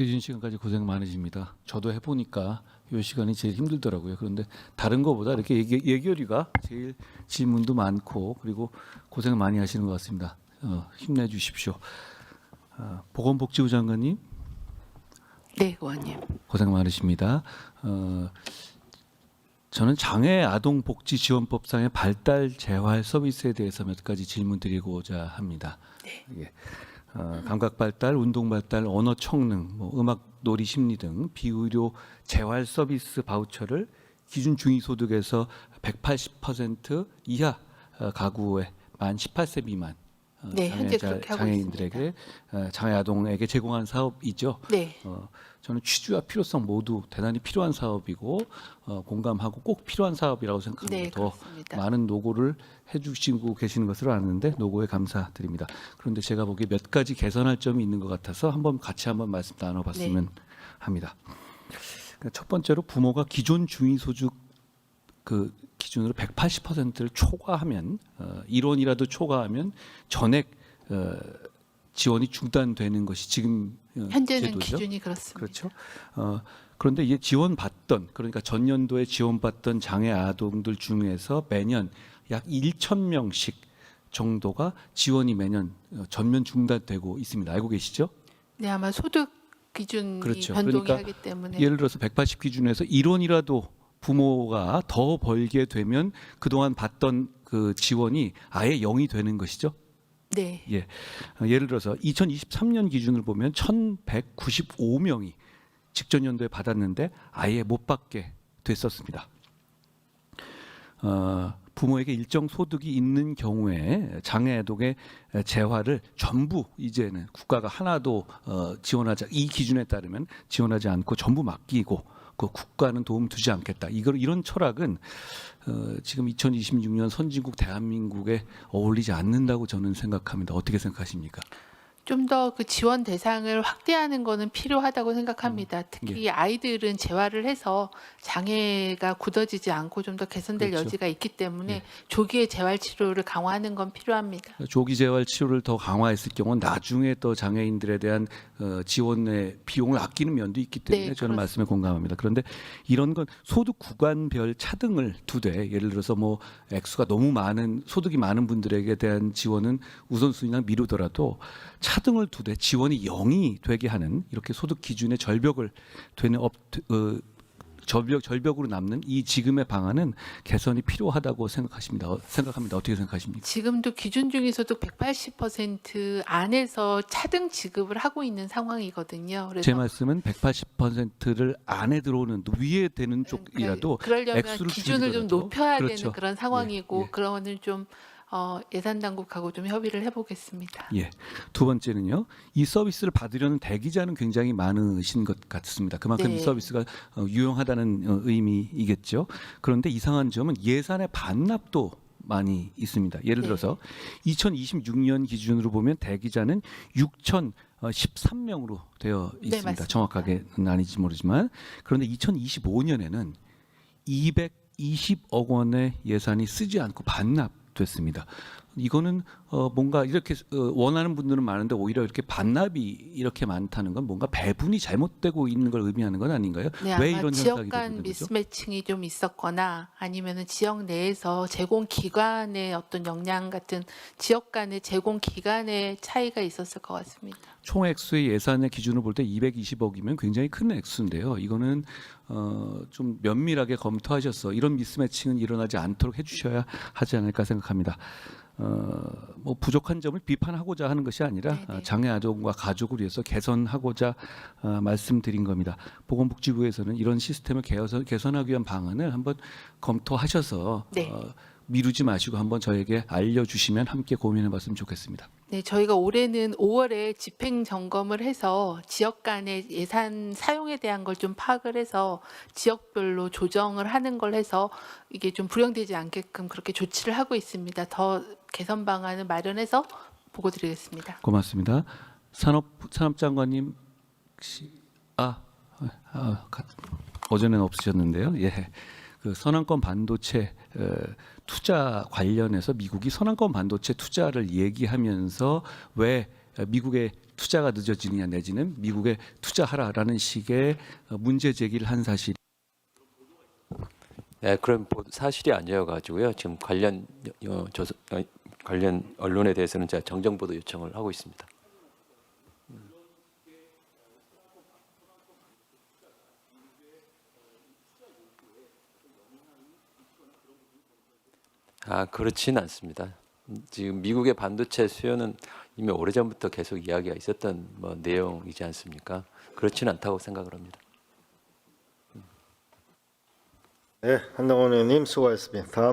늦게 진 시간까지 고생 많으십니다. 저도 해보니까 이 시간이 제일 힘들더라고요. 그런데 다른 거보다 이렇게 예결위가 제일 질문도 많고 그리고 고생 많이 하시는 것 같습니다. 힘내주십시오. 보건복지부 장관님. 네, 의원님. 고생 많으십니다. 저는 장애 아동 복지 지원법상의 발달 재활 서비스에 대해서 몇 가지 질문 드리고자 합니다. 네. 예. 감각 발달, 운동 발달, 언어 청능, 음악, 놀이, 심리 등 비의료 재활 서비스 바우처를 기준 중위소득에서 180% 이하 가구의 만 18세 미만 네, 현재 그렇게 하고 장애인들에게 장애 아동에게 제공한 사업이죠. 네. 저는 취지와 필요성 모두 대단히 필요한 사업이고 공감하고 꼭 필요한 사업이라고 생각합니다. 네, 더 그렇습니다. 많은 노고를 해주시고 계시는 것으로 아는데 노고에 감사드립니다. 그런데 제가 보기에 몇 가지 개선할 점이 있는 것 같아서 같이 한번 말씀 나눠봤으면 합니다. 첫 번째로 부모가 기존 중위소득 그 기준으로 180%를 초과하면 1원이라도 초과하면 전액 지원이 중단되는 것이 지금 현재는 제도죠. 기준이 그렇습니다. 그렇죠. 그런데 이게 지원받던 그러니까 전년도에 지원받던 장애 아동들 중에서 매년 약 1,000명씩 정도가 지원이 매년 전면 중단되고 있습니다. 알고 계시죠? 네, 아마 소득 기준이 그렇죠. 변동이 그러니까 하기 때문에 예를 들어서 180 기준에서 1원이라도 부모가 더 벌게 되면 그동안 받던 그 지원이 아예 0이 되는 것이죠. 네. 예. 예를 들어서 2023년 기준을 보면 1,195명이 직전 연도에 받았는데 아예 못 받게 됐었습니다. 부모에게 일정 소득이 있는 경우에 장애 아동의 재활을 전부 이제는 국가가 하나도 지원하지 이 기준에 따르면 지원하지 않고 전부 맡기고 그 국가는 도움 주지 않겠다. 이런 철학은 지금 2026년 선진국 대한민국에 어울리지 않는다고 저는 생각합니다. 어떻게 생각하십니까? 좀 더 그 지원 대상을 확대하는 거는 필요하다고 생각합니다. 특히 아이들은 재활을 해서 장애가 굳어지지 않고 좀 더 개선될 그렇죠. 여지가 있기 때문에 조기에 재활 치료를 강화하는 건 필요합니다. 조기 재활 치료를 더 강화했을 경우 나중에 또 장애인들에 대한 지원의 비용을 아끼는 면도 있기 때문에 네, 저는 말씀에 공감합니다. 그런데 이런 건 소득 구간별 차등을 두되 예를 들어서 액수가 너무 많은 소득이 많은 분들에게 대한 지원은 우선순위나 미루더라도 차등을 두되 지원이 0이 되게 하는 이렇게 소득 기준의 절벽을 되는 절벽으로 남는 이 지금의 방안은 개선이 필요하다고 생각합니다. 어떻게 생각하십니까? 지금도 기준 중위소득 180% 안에서 차등 지급을 하고 있는 상황이거든요. 그래서 제 말씀은 180%를 안에 들어오는 위에 되는 쪽이라도 그러려면 액수를 기준을 좀 줄이더라도. 높여야 그렇죠. 되는 그런 상황이고 예, 예. 그러면은 좀 예산 당국하고 좀 협의를 해보겠습니다. 예. 두 번째는요. 이 서비스를 받으려는 대기자는 굉장히 많으신 것 같습니다. 그만큼 네. 이 서비스가 유용하다는 의미이겠죠. 그런데 이상한 점은 예산의 반납도 많이 있습니다. 예를 네. 들어서 2026년 기준으로 보면 대기자는 6,013명으로 되어 있습니다. 맞습니다. 정확하게는 아닌지 모르지만 그런데 2025년에는 220억 원의 예산이 쓰지 않고 반납됐습니다. 이거는 뭔가 이렇게 원하는 분들은 많은데 오히려 이렇게 반납이 이렇게 많다는 건 뭔가 배분이 잘못되고 있는 걸 의미하는 건 아닌가요? 네, 왜 아마 이런 지역 현상이 간 되는 거죠? 미스매칭이 좀 있었거나 아니면은 지역 내에서 제공 기관의 어떤 역량 같은 지역 간의 제공 기간의 차이가 있었을 것 같습니다. 총 액수의 예산의 기준을 볼 때 220억이면 굉장히 큰 액수인데요. 이거는 좀 면밀하게 검토하셔서 이런 미스매칭은 일어나지 않도록 해주셔야 하지 않을까 생각합니다. 부족한 점을 비판하고자 하는 것이 아니라 네네. 장애 아동과 가족을 위해서 개선하고자 말씀드린 겁니다. 보건복지부에서는 이런 시스템을 개선하기 위한 방안을 한번 검토하셔서 네. 미루지 마시고 한번 저에게 알려주시면 함께 고민해봤으면 좋겠습니다. 네, 저희가 올해는 5월에 집행 점검을 해서 지역 간의 예산 사용에 대한 걸 좀 파악을 해서 지역별로 조정을 하는 걸 해서 이게 좀 불용되지 않게끔 그렇게 조치를 하고 있습니다. 더 개선 방안을 마련해서 보고 드리겠습니다. 고맙습니다. 산업장관님 혹시 어제는 없으셨는데요. 예, 그 선안권 반도체 투자 관련해서 미국이 선안권 반도체 투자를 얘기하면서 왜 미국의 투자가 늦어지느냐 내지는 미국에 투자하라라는 식의 문제 제기를 한 사실이 네, 그런 사실이 아니어가지고요. 지금 관련 언론에 대해서는 제가 정정 보도 요청을 하고 있습니다. 그렇진 않습니다. 지금 미국의 반도체 수요는 이미 오래전부터 계속 이야기가 있었던 내용이지 않습니까? 그렇지는 않다고 생각을 합니다. 네, 한동훈 의원님 수고하셨습니다. 다음은